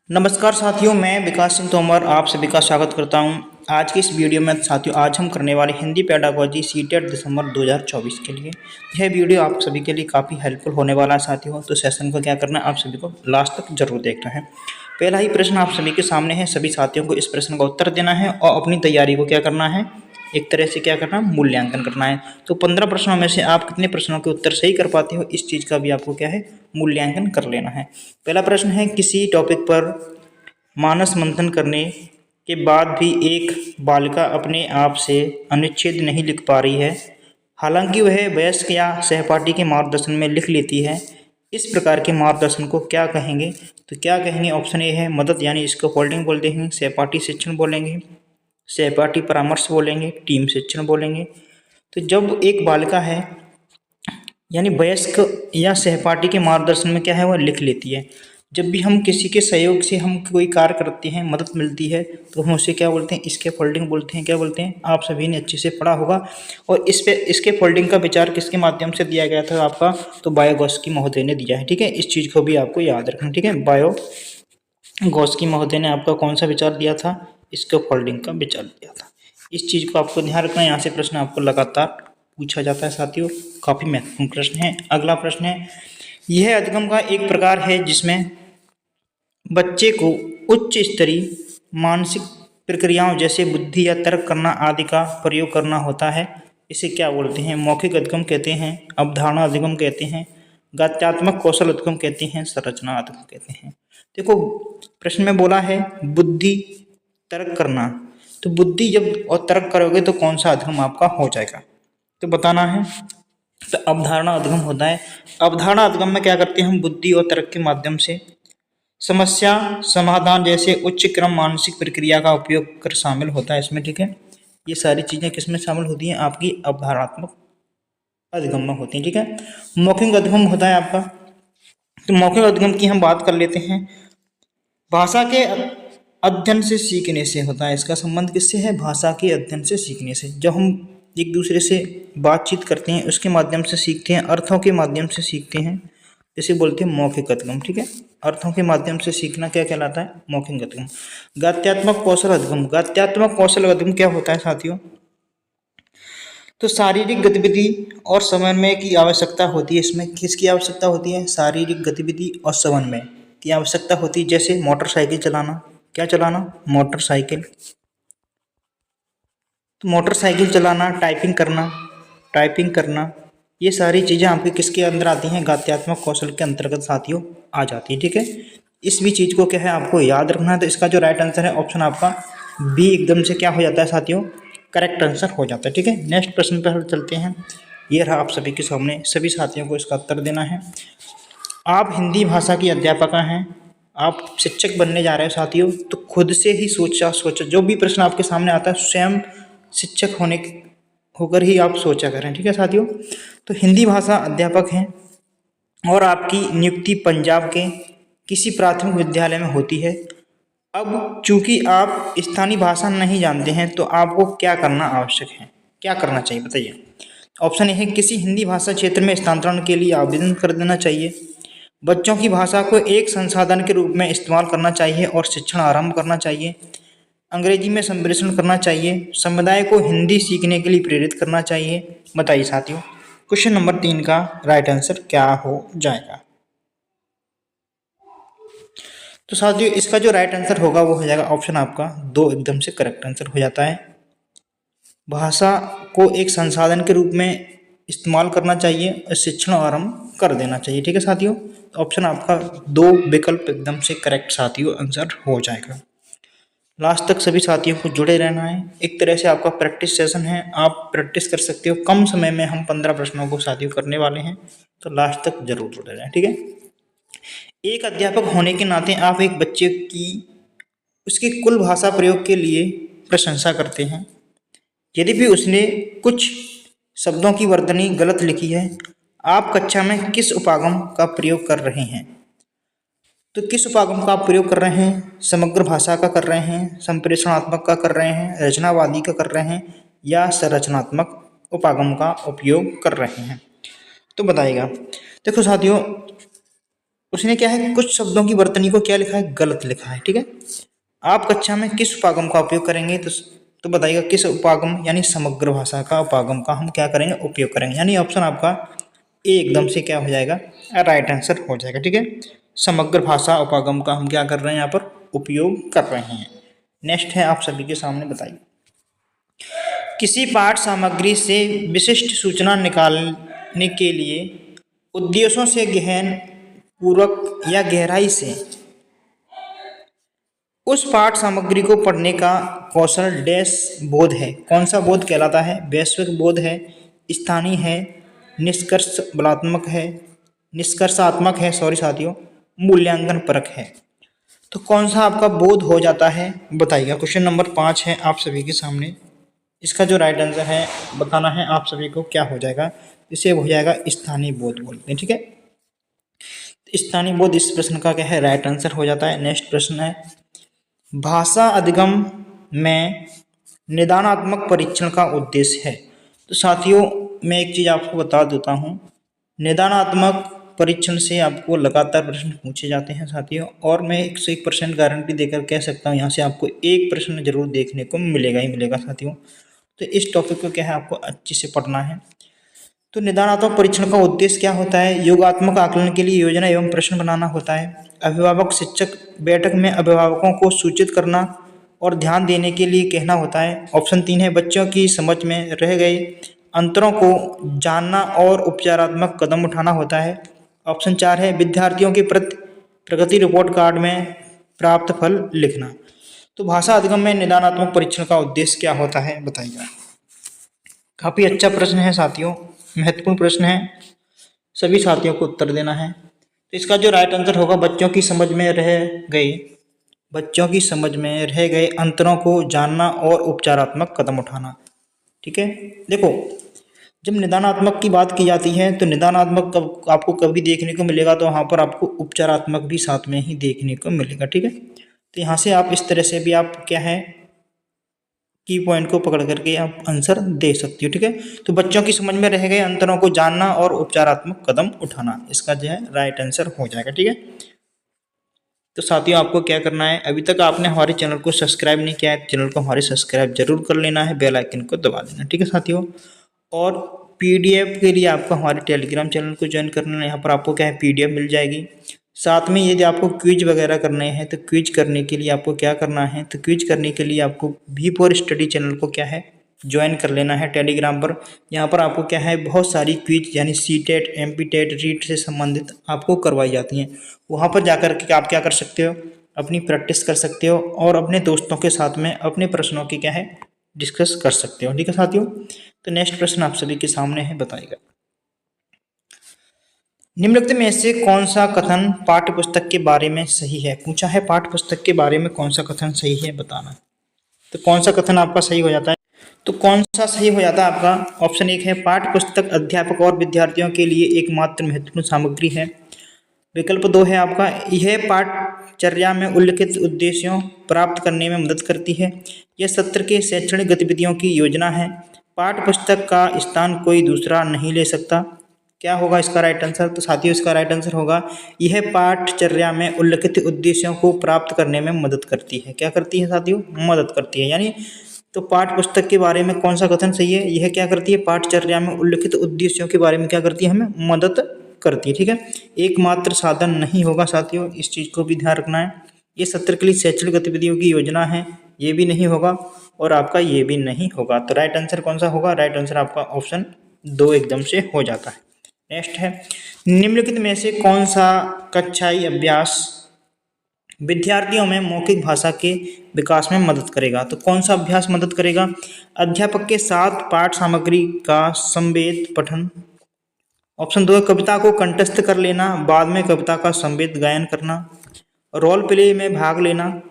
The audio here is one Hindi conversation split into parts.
नमस्कार साथियों, मैं विकास सिंह तोमर आप सभी का स्वागत करता हूं। आज की इस वीडियो में साथियों आज हम करने वाले हिंदी पेडागोजी सीटेट दिसंबर 2024 के लिए। यह वीडियो आप सभी के लिए काफ़ी हेल्पफुल होने वाला है साथियों। तो सेशन को क्या करना है, आप सभी को लास्ट तक जरूर देखना है। पहला ही प्रश्न आप सभी के सामने है, सभी साथियों को इस प्रश्न का उत्तर देना है और अपनी तैयारी को क्या करना है, एक तरह से क्या करना, मूल्यांकन करना है। तो 15 प्रश्नों में से आप कितने प्रश्नों के उत्तर सही कर पाते हो, इस चीज़ का भी आपको क्या है, मूल्यांकन कर लेना है। पहला प्रश्न है, किसी टॉपिक पर मानस मंथन करने के बाद भी एक बालिका अपने आप से अनुच्छेद नहीं लिख पा रही है, हालांकि वह वयस्क या सहपाठी के मार्गदर्शन में लिख लेती है। इस प्रकार के मार्गदर्शन को क्या कहेंगे? तो क्या कहेंगे, ऑप्शन ए है मदद, यानी इसको फोल्डिंग बोलते हैं, सहपाठी शिक्षण बोलेंगे, सहपाठी परामर्श बोलेंगे, टीम शिक्षण बोलेंगे। तो जब एक बालिका है यानी वयस्क या सहपाठी के मार्गदर्शन में क्या है, वह लिख लेती है। जब भी हम किसी के सहयोग से हम कोई कार्य करते हैं, मदद मिलती है, तो हम उसे क्या बोलते हैं, इसके फोल्डिंग बोलते हैं। क्या बोलते हैं, आप सभी ने अच्छे से पढ़ा होगा। और इस पे इसके फोल्डिंग का विचार किसके माध्यम से दिया गया था आपका, तो बायोगॉस्की महोदय ने दिया है। ठीक है, इस चीज़ को भी आपको याद रखना। ठीक है, बायोगॉस्की महोदय ने आपका कौन सा विचार दिया था, इसके फोल्डिंग का विचार दिया था। इस चीज़ को आपको ध्यान रखना है, यहाँ से प्रश्न आपको लगातार पूछा जाता है साथियों, काफ़ी महत्वपूर्ण प्रश्न है। अगला प्रश्न है, यह अधिगम का एक प्रकार है जिसमें बच्चे को उच्च स्तरीय मानसिक प्रक्रियाओं जैसे बुद्धि या तर्क करना आदि का प्रयोग करना होता है। इसे क्या बोलते हैं, मौखिक अधिगम कहते हैं, अवधारणा अधिगम कहते हैं, गत्यात्मक कौशल अधिगम कहते हैं, संरचना अधिगम कहते हैं। देखो प्रश्न में बोला है बुद्धि तर्क करना, तो बुद्धि जब और तर्क करोगे तो कौन सा अधिगम आपका हो जाएगा, तो बताना है। तो अवधारणा अधिगम होता है। अवधारणा अधिगम में क्या करते हैं, हम बुद्धि और तर्क के माध्यम से समस्या समाधान जैसे उच्च क्रम मानसिक प्रक्रिया का उपयोग कर शामिल होता है इसमें। ठीक है, ये सारी चीज़ें किसमें शामिल होती हैं, आपकी अवधारणात्मक अधिगम में होती हैं। ठीक है, मौखिक अधिगम होता है आपका। तो मौखिक अधिगम की हम बात कर लेते हैं। भाषा के अध्ययन से सीखने से होता है। इसका संबंध किससे है, भाषा के अध्ययन से सीखने से। जब हम एक दूसरे से बातचीत करते हैं उसके माध्यम से सीखते हैं, अर्थों के माध्यम से सीखते हैं, इसे बोलते हैं मौखिक अधिगम। ठीक है, अर्थों के माध्यम से सीखना क्या कहलाता है, मौखिक अधिगम। गत्यात्मक कौशल अधिगम, गत्यात्मक कौशल अधिगम क्या होता है साथियों, तो शारीरिक गतिविधि और समन्वय की आवश्यकता होती है। इसमें किसकी आवश्यकता होती है, शारीरिक गतिविधि और समन्वय की आवश्यकता होती है। जैसे मोटरसाइकिल चलाना, क्या चलाना, मोटरसाइकिल, तो मोटरसाइकिल चलाना, टाइपिंग करना, ये सारी चीज़ें आपकी किसके अंदर आती हैं, गत्यात्मक कौशल के अंतर्गत साथियों आ जाती है। ठीक है, इस भी चीज़ को क्या है आपको याद रखना है। तो इसका जो राइट आंसर है ऑप्शन आपका बी एकदम से क्या हो जाता है साथियों, करेक्ट आंसर हो जाता है। ठीक है, नेक्स्ट प्रश्न पर चलते हैं। ये रहा आप सभी के सामने, सभी साथियों को इसका उत्तर देना है। आप हिंदी भाषा की अध्यापका हैं, आप शिक्षक बनने जा रहे हो साथियों, तो खुद से ही सोचा जो भी प्रश्न आपके सामने आता है स्वयं शिक्षक होकर ही आप सोचा करें। ठीक है साथियों, तो हिंदी भाषा अध्यापक हैं और आपकी नियुक्ति पंजाब के किसी प्राथमिक विद्यालय में होती है। अब चूंकि आप स्थानीय भाषा नहीं जानते हैं तो आपको क्या करना आवश्यक है, क्या करना चाहिए बताइए। ऑप्शन ए है, किसी हिंदी भाषा क्षेत्र में स्थानांतरण के लिए आवेदन कर देना चाहिए, बच्चों की भाषा को एक संसाधन के रूप में इस्तेमाल करना चाहिए और शिक्षण आरंभ करना चाहिए, अंग्रेजी में संप्रेषण करना चाहिए, समुदाय को हिंदी सीखने के लिए प्रेरित करना चाहिए। बताइए साथियों, क्वेश्चन नंबर 3 का राइट आंसर क्या हो जाएगा। तो साथियों इसका जो राइट आंसर होगा वो हो जाएगा ऑप्शन आपका 2 एकदम से करेक्ट आंसर हो जाता है। भाषा को एक संसाधन के रूप में इस्तेमाल करना चाहिए और शिक्षण आरंभ कर देना चाहिए। ठीक है साथियों, ऑप्शन आपका 2 विकल्प एकदम से करेक्ट साथियों आंसर हो जाएगा। लास्ट तक सभी साथियों को जुड़े रहना है। एक तरह से आपका प्रैक्टिस सेशन है, आप प्रैक्टिस कर सकते हो। कम समय में हम 15 प्रश्नों को साथियों करने वाले हैं, तो लास्ट तक जरूर जुड़े रहें। ठीक है, एक अध्यापक होने के नाते आप एक बच्चे की उसकी कुल भाषा प्रयोग के लिए प्रशंसा करते हैं। यदि भी उसने कुछ शब्दों की वर्तनी गलत लिखी है, आप कक्षा में किस उपागम का प्रयोग कर रहे हैं, तो किस उपागम का आप प्रयोग कर रहे हैं, समग्र भाषा का कर रहे हैं, संप्रेषणात्मक का कर रहे हैं, रचनावादी का कर रहे हैं, या संरचनात्मक उपागम का उपयोग कर रहे हैं, तो बताइएगा। देखो साथियों, उसने क्या है कुछ शब्दों की वर्तनी को क्या लिखा है, गलत लिखा है। ठीक है, आप कक्षा में किस उपागम का उपयोग करेंगे, तो बताइएगा किस उपागम यानी समग्र भाषा का उपागम का हम क्या करेंगे, उपयोग करेंगे। यानी ऑप्शन आपका ए एकदम से क्या हो जाएगा, राइट आंसर हो जाएगा। ठीक है, समग्र भाषा उपागम का हम क्या कर रहे हैं, यहाँ पर उपयोग कर रहे हैं। नेक्स्ट है आप सभी के सामने, बताइए किसी पाठ सामग्री से विशिष्ट सूचना निकालने के लिए उद्देश्यों से गहन पूर्वक या गहराई से उस पाठ सामग्री को पढ़ने का कौशल डैश बोध है। कौन सा बोध कहलाता है, वैश्विक बोध है, स्थानीय है, निष्कर्षात्मक है, सॉरी साथियों, मूल्यांकन परक है। तो कौन सा आपका बोध हो जाता है बताइएगा। क्वेश्चन नंबर 5 है आप सभी के सामने। इसका जो राइट आंसर है बताना है आप सभी को, क्या हो जाएगा, इसे हो जाएगा स्थानीय बोध बोलते हैं। ठीक है, स्थानीय बोध इस प्रश्न का क्या है, राइट आंसर हो जाता है। नेक्स्ट प्रश्न है भाषा अधिगम में निदानात्मक परीक्षण का उद्देश्य है। तो साथियों मैं एक चीज़ आपको बता देता हूँ, निदानात्मक परीक्षण से आपको लगातार प्रश्न पूछे जाते हैं साथियों, और मैं 101% गारंटी देकर कह सकता हूँ यहाँ से आपको एक प्रश्न जरूर देखने को मिलेगा ही मिलेगा साथियों। तो इस टॉपिक को क्या है आपको अच्छे से पढ़ना है। तो निदानात्मक परीक्षण का उद्देश्य क्या होता है, योगात्मक आकलन के लिए योजना एवं प्रश्न बनाना होता है। अभिभावक शिक्षक बैठक में अभिभावकों को सूचित करना और ध्यान देने के लिए कहना होता है। ऑप्शन 3 है बच्चों की समझ में रह गए अंतरों को जानना और उपचारात्मक कदम उठाना होता है। ऑप्शन 4 है विद्यार्थियों की प्रगति रिपोर्ट कार्ड में प्राप्त फल लिखना। तो भाषा अधिगम में निदानात्मक परीक्षण का उद्देश्य क्या होता है बताइएगा। काफ़ी अच्छा प्रश्न है साथियों, महत्वपूर्ण प्रश्न है, सभी साथियों को उत्तर देना है। तो इसका जो राइट आंसर होगा बच्चों की समझ में रह गए अंतरों को जानना और उपचारात्मक कदम उठाना। ठीक है, देखो जब निदानात्मक की बात की जाती है तो निदानात्मक आपको कभी देखने को मिलेगा, तो वहाँ पर आपको उपचारात्मक भी साथ में ही देखने को मिलेगा। ठीक है, तो यहाँ से आप इस तरह से भी आप क्या है की पॉइंट को पकड़ करके आप आंसर दे सकती हो। ठीक है, तो बच्चों की समझ में रह गए अंतरों को जानना और उपचारात्मक कदम उठाना, इसका जो है राइट आंसर हो जाएगा। ठीक है, तो साथियों आपको क्या करना है, अभी तक आपने हमारे चैनल को सब्सक्राइब नहीं किया है, चैनल को हमारे सब्सक्राइब जरूर कर लेना है, बेल आइकन को दबा देना। ठीक है साथियों, और पीडीएफ के लिए आपको हमारे टेलीग्राम चैनल को ज्वाइन करना है। यहाँ पर आपको क्या है पीडीएफ मिल जाएगी। साथ में यदि आपको क्विज वगैरह करने हैं तो क्विज करने के लिए आपको क्या करना है, तो क्विज करने के लिए आपको V4 स्टडी चैनल को क्या है ज्वाइन कर लेना है टेलीग्राम पर। यहाँ पर आपको क्या है बहुत सारी क्विज यानी सीटेट, एमपीटेट, रीट से संबंधित आपको करवाई जाती हैं। वहाँ पर जाकर के आप क्या कर सकते हो, अपनी प्रैक्टिस कर सकते हो और अपने दोस्तों के साथ में अपने प्रश्नों की क्या है डिस्कस कर सकते हो। ठीक है साथियों, तो नेक्स्ट प्रश्न आप सभी के सामने है, बताइएगा निम्नलिखित में से कौन सा कथन पाठ्य पुस्तक के बारे में सही है। पूछा है पाठ्य पुस्तक के बारे में कौन सा कथन सही है बताना। तो कौन सा कथन आपका सही हो जाता है, तो कौन सा सही हो जाता है आपका। ऑप्शन 1 है पाठ्य पुस्तक अध्यापक और विद्यार्थियों के लिए एकमात्र महत्वपूर्ण सामग्री है। विकल्प 2 है आपका यह पाठचर्या में उल्लिखित उद्देश्यों प्राप्त करने में मदद करती है। यह सत्र के शैक्षणिक गतिविधियों की योजना है। पाठ्य पुस्तक का स्थान कोई दूसरा नहीं ले सकता। क्या होगा इसका राइट आंसर, तो साथियों इसका राइट आंसर होगा यह पाठचर्या में उल्लिखित उद्देश्यों को प्राप्त करने में मदद करती है। क्या करती है साथियों, मदद करती है। यानी तो पाठ्य पुस्तक के बारे में कौन सा कथन सही है, यह क्या करती है पाठचर्या में उल्लिखित उद्देश्यों के बारे में क्या करती है, हमें मदद करती है। ठीक है, एकमात्र साधन नहीं होगा साथियों, इस चीज़ को भी ध्यान रखना है। ये सत्र के लिए शैक्षणिक गतिविधियों की योजना है, ये भी नहीं होगा और आपका ये भी नहीं होगा। तो राइट आंसर कौन सा होगा, राइट आंसर आपका ऑप्शन 2 एकदम से हो जाता है। नेक्स्ट है निम्नलिखित में से कौन सा कक्षाई अभ्यास विद्यार्थियों में मौखिक भाषा के विकास में मदद करेगा। तो कौन सा अभ्यास मदद करेगा, अध्यापक के साथ पाठ सामग्री का संवेद पठन। ऑप्शन 2 कविता को कंठस्थ कर लेना, बाद में कविता का संवेद गायन करना, रोल प्ले में भाग लेना,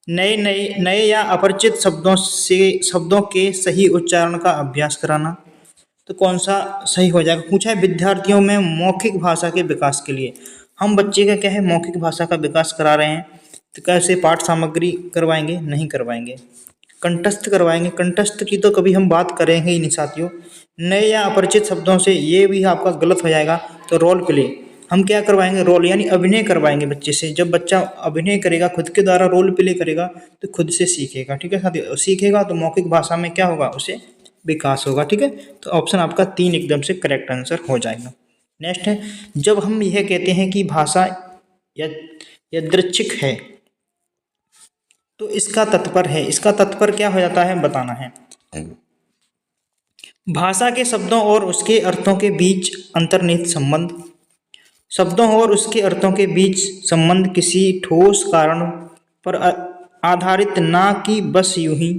नए या अपरिचित शब्दों के सही उच्चारण का अभ्यास कराना। तो कौन सा सही हो जाएगा, पूछा है विद्यार्थियों में मौखिक भाषा के विकास के लिए। हम बच्चे का क्या है मौखिक भाषा का विकास करा रहे हैं, तो कैसे पाठ सामग्री करवाएंगे, नहीं करवाएंगे, कंठस्थ करवाएंगे। कंठस्थ की तो कभी हम बात करेंगे ही नहीं साथियों। नए या अपरिचित शब्दों से ये भी आपका गलत हो जाएगा। तो रोल प्ले, हम क्या करवाएंगे, रोल यानी अभिनय करवाएंगे बच्चे से। जब बच्चा अभिनय करेगा, खुद के द्वारा रोल प्ले करेगा तो खुद से सीखेगा, ठीक है साथियों। सीखेगा तो मौखिक भाषा में क्या होगा, उसे विकास होगा, ठीक है। तो ऑप्शन आपका 3 एकदम से करेक्ट आंसर हो जाएगा। नेक्स्ट है, जब हम यह कहते हैं कि भाषा यादृच्छिक है तो इसका तात्पर्य है, इसका तात्पर्य क्या हो जाता है बताना है। भाषा के शब्दों और उसके अर्थों के बीच अंतर्निहित संबंध, शब्दों और उसके अर्थों के बीच संबंध किसी ठोस कारण पर आधारित, ना कि बस यूं ही।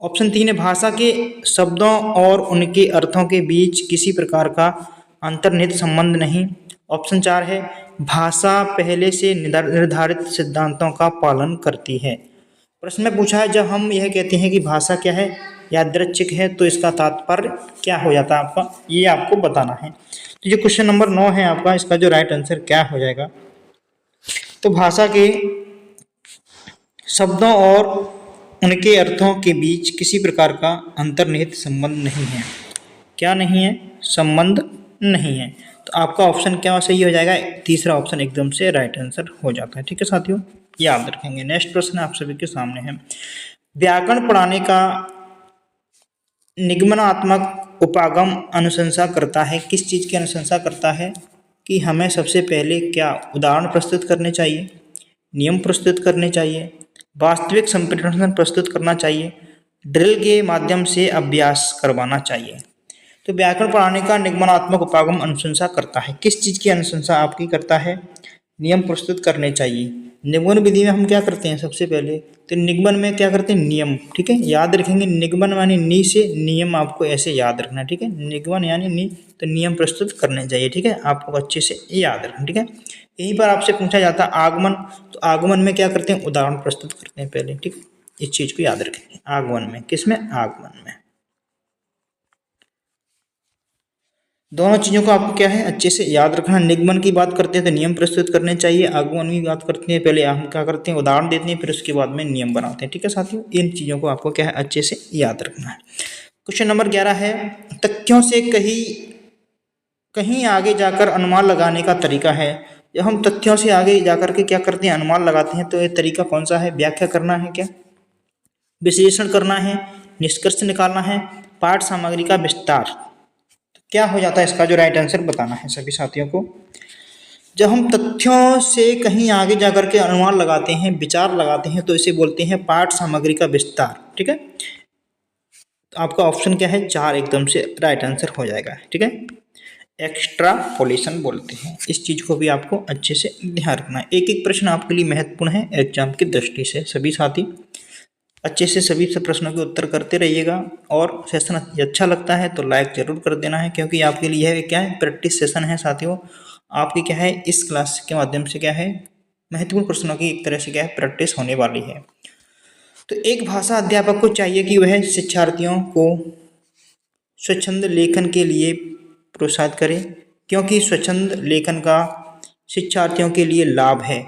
ऑप्शन 3 है, भाषा के शब्दों और उनके अर्थों के बीच किसी प्रकार का अंतर्निहित संबंध नहीं। ऑप्शन 4 है, भाषा पहले से निर्धारित सिद्धांतों का पालन करती है। प्रश्न में पूछा है, जब हम यह कहते हैं कि भाषा क्या है, यादृच्छिक है, तो इसका तात्पर्य क्या हो जाता है आपका, ये आपको बताना है। तो ये क्वेश्चन नंबर 9 है आपका, इसका जो राइट आंसर क्या हो जाएगा, तो भाषा के शब्दों और उनके अर्थों के बीच किसी प्रकार का अंतर्निहित संबंध नहीं है। क्या नहीं है, संबंध नहीं है। तो आपका ऑप्शन क्या सही हो जाएगा, तीसरा ऑप्शन एकदम से राइट आंसर हो जाता है, ठीक है साथियों, याद रखेंगे। नेक्स्ट प्रश्न आप सभी के सामने है, व्याकरण पढ़ाने का निगमनात्मक उपागम अनुशंसा करता है, किस चीज़ की अनुशंसा करता है, कि हमें सबसे पहले क्या उदाहरण प्रस्तुत करने चाहिए, नियम प्रस्तुत करने चाहिए, वास्तविक संप्रेषण प्रस्तुत करना चाहिए, ड्रिल के माध्यम से अभ्यास करवाना चाहिए। तो व्याकरण पढ़ाने का निगमनात्मक उपागम अनुशंसा करता है, किस चीज़ की अनुशंसा आपकी करता है, नियम प्रस्तुत करने चाहिए। निगमन विधि में हम क्या करते हैं सबसे पहले, तो निगमन में क्या करते हैं, नियम, ठीक है, याद रखेंगे। निगमन यानी नी से नियम, आपको ऐसे याद रखना है, ठीक है। निगमन यानी नी, तो नियम प्रस्तुत करने चाहिए, ठीक है, आपको अच्छे से याद रखना, ठीक है। यहीं पर आपसे पूछा जाता है आगमन, तो आगमन में क्या करते हैं, उदाहरण प्रस्तुत करते हैं पहले, ठीक है। इस चीज़ को याद रखेंगे, आगमन में, किसमें, आगमन में। दोनों चीज़ों को आपको क्या है अच्छे से याद रखना। निगमन की बात करते हैं तो नियम प्रस्तुत करने चाहिए, आगमन की बात करते हैं पहले हम क्या करते हैं, उदाहरण देते हैं, फिर उसके बाद में नियम बनाते हैं, ठीक है साथियों। इन चीज़ों को आपको क्या है अच्छे से याद रखना है। क्वेश्चन नंबर 11 है, तथ्यों से कहीं आगे जाकर अनुमान लगाने का तरीका है। जब हम तथ्यों से आगे जाकर के क्या करते हैं, अनुमान लगाते हैं, तो ये तरीका कौन सा है, व्याख्या करना है क्या, विश्लेषण करना है, निष्कर्ष निकालना है, पाठ सामग्री का विस्तार। क्या हो जाता है, इसका जो राइट आंसर बताना है सभी साथियों को। जब हम तथ्यों से कहीं आगे जाकर के अनुमान लगाते हैं, विचार लगाते हैं, तो इसे बोलते हैं पाठ सामग्री का विस्तार, ठीक है। तो आपका ऑप्शन क्या है, 4 एकदम से राइट आंसर हो जाएगा, ठीक है। एक्स्ट्रापोलेशन बोलते हैं, इस चीज़ को भी आपको अच्छे से ध्यान रखना है। एक एक प्रश्न आपके लिए महत्वपूर्ण है एग्जाम की दृष्टि से। सभी साथी अच्छे से सभी से प्रश्नों के उत्तर करते रहिएगा, और सेशन अच्छा लगता है तो लाइक जरूर कर देना है, क्योंकि आपके लिए यह क्या है, प्रैक्टिस सेशन है साथियों। आपकी क्या है, इस क्लास के माध्यम से क्या है, महत्वपूर्ण प्रश्नों की एक तरह से क्या है प्रैक्टिस होने वाली है। तो एक भाषा अध्यापक को चाहिए कि वह शिक्षार्थियों को स्वच्छंद लेखन के लिए प्रोत्साहित करे, क्योंकि स्वच्छंद लेखन का शिक्षार्थियों के लिए लाभ है।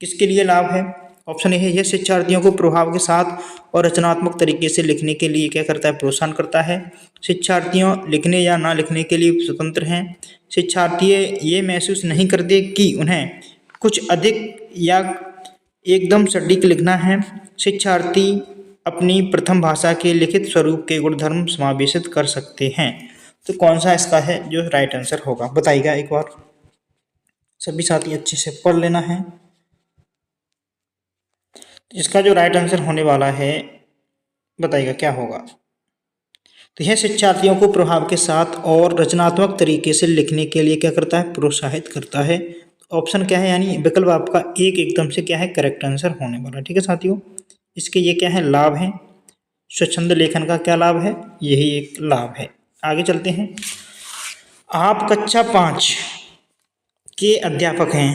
किसके लिए लाभ है, ऑप्शन ए है, यह शिक्षार्थियों को प्रभाव के साथ और रचनात्मक तरीके से लिखने के लिए क्या करता है, प्रोत्साहन करता है। शिक्षार्थियों लिखने या ना लिखने के लिए स्वतंत्र हैं। शिक्षार्थी ये महसूस नहीं करते कि उन्हें कुछ अधिक या एकदम सटीक लिखना है। शिक्षार्थी अपनी प्रथम भाषा के लिखित स्वरूप के गुणधर्म समावेशित कर सकते हैं। तो कौन सा इसका है जो राइट आंसर होगा, बताइएगा एक बार, सभी साथी अच्छे से पढ़ लेना है। इसका जो राइट आंसर होने वाला है, बताइएगा क्या होगा। तो यह शिक्षार्थियों को प्रभाव के साथ और रचनात्मक तरीके से लिखने के लिए क्या करता है, प्रोत्साहित करता है। ऑप्शन क्या है, यानी विकल्प आपका एक एकदम से क्या है करेक्ट आंसर होने वाला, ठीक है साथियों। इसके ये क्या है, लाभ है। स्वच्छंद लेखन का क्या लाभ है, यही एक लाभ है। आगे चलते हैं। आप कक्षा 5 के अध्यापक हैं।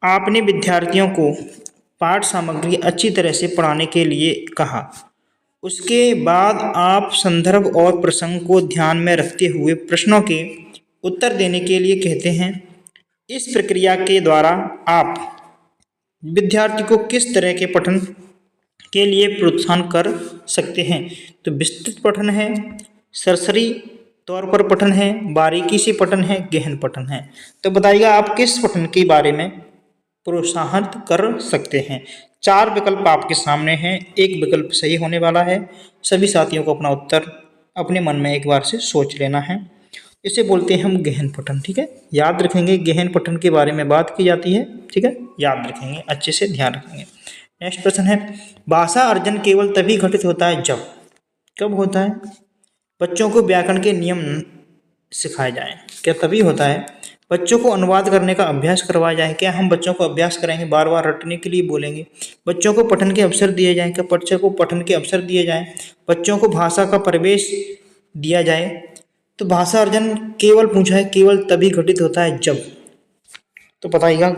आपने विद्यार्थियों को पाठ सामग्री अच्छी तरह से पढ़ाने के लिए कहा। उसके बाद आप संदर्भ और प्रसंग को ध्यान में रखते हुए प्रश्नों के उत्तर देने के लिए कहते हैं। इस प्रक्रिया के द्वारा आप विद्यार्थी को किस तरह के पठन के लिए प्रोत्साहन कर सकते हैं। तो विस्तृत पठन है, सरसरी तौर पर पठन है, बारीकी से पठन है, गहन पठन है। तो बताइएगा आप किस पठन के बारे में प्रोत्साहित कर सकते हैं। 4 विकल्प आपके सामने हैं, एक विकल्प सही होने वाला है। सभी साथियों को अपना उत्तर अपने मन में एक बार से सोच लेना है। इसे बोलते हैं हम गहन पठन, ठीक है। याद रखेंगे, गहन पठन के बारे में बात की जाती है, ठीक है, याद रखेंगे, अच्छे से ध्यान रखेंगे। नेक्स्ट प्रश्न है, भाषा अर्जन केवल तभी घटित होता है जब, कब होता है? बच्चों को व्याकरण के नियम सिखाए जाएं, क्या तभी होता है? बच्चों को अनुवाद करने का अभ्यास करवाया जाए, क्या हम बच्चों को अभ्यास कराएंगे, बार बार रटने के लिए बोलेंगे? बच्चों को पठन के अवसर दिए जाएं, क्या बच्चों को पठन के अवसर दिए जाएं? बच्चों को भाषा का प्रवेश दिया जाए। तो भाषा अर्जन केवल पूछा है, केवल तभी घटित होता है जब, तो बताइएगा।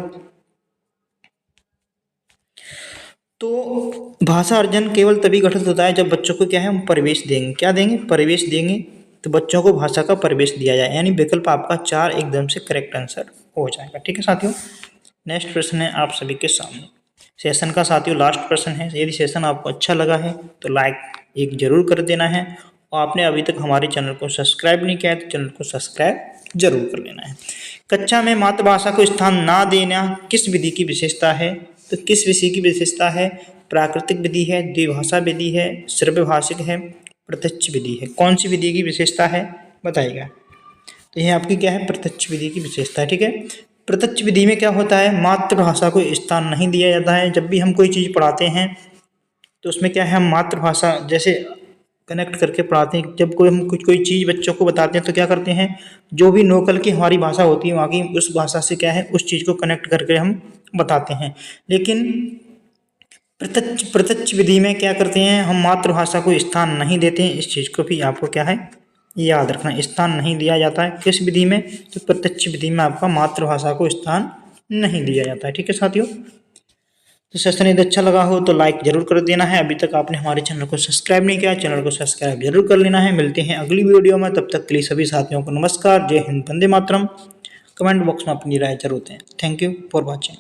तो भाषा अर्जन केवल तभी घटित होता है जब बच्चों को क्या है, हम प्रवेश देंगे, क्या देंगे, प्रवेश देंगे। तो बच्चों को भाषा का प्रवेश दिया जाए, यानी विकल्प आपका 4 एकदम से करेक्ट आंसर हो जाएगा, ठीक है साथियों। नेक्स्ट प्रश्न है आप सभी के सामने, सेशन का साथियों लास्ट प्रश्न है। यदि सेशन आपको अच्छा लगा है तो लाइक एक जरूर कर देना है, और आपने अभी तक हमारे चैनल को सब्सक्राइब नहीं किया है तो चैनल को सब्सक्राइब जरूर कर लेना है। कक्षा में मातृभाषा को स्थान ना देना किस विधि की विशेषता है? तो किस विषय की विशेषता है? प्राकृतिक विधि है, द्विभाषा विधि है, श्रव्यभाषिक है, प्रत्यक्ष विधि है। कौन सी विधि की विशेषता है बताइएगा। तो यह आपकी क्या है, प्रत्यक्ष विधि की विशेषता है, ठीक है। प्रत्यक्ष विधि में क्या होता है, मातृभाषा को स्थान नहीं दिया जाता है। जब भी हम कोई चीज़ पढ़ाते हैं तो उसमें क्या है, हम मातृभाषा जैसे कनेक्ट करके पढ़ाते हैं। जब कोई हम कोई चीज़ बच्चों को बताते हैं तो क्या करते हैं, जो भी लोकल की हमारी भाषा होती है वहाँ की उस भाषा से क्या है, उस चीज़ को कनेक्ट करके हम बताते हैं। लेकिन प्रत्यक्ष विधि में क्या करते हैं, हम मातृभाषा को स्थान नहीं देते हैं। इस चीज़ को भी आपको क्या है, याद रखना, स्थान नहीं दिया जाता है किस विधि में, तो प्रत्यक्ष विधि में आपका मातृभाषा को स्थान नहीं दिया जाता है, ठीक है साथियों। तो सेशन यदि अच्छा लगा हो तो लाइक जरूर कर देना है। अभी तक आपने हमारे चैनल को सब्सक्राइब नहीं किया, चैनल को सब्सक्राइब जरूर कर लेना है। मिलते हैं अगली वीडियो में, तब तक के लिए सभी साथियों को नमस्कार, जय हिंद, वंदे मातरम। कमेंट बॉक्स में अपनी राय जरूर दें। Thank you for watching.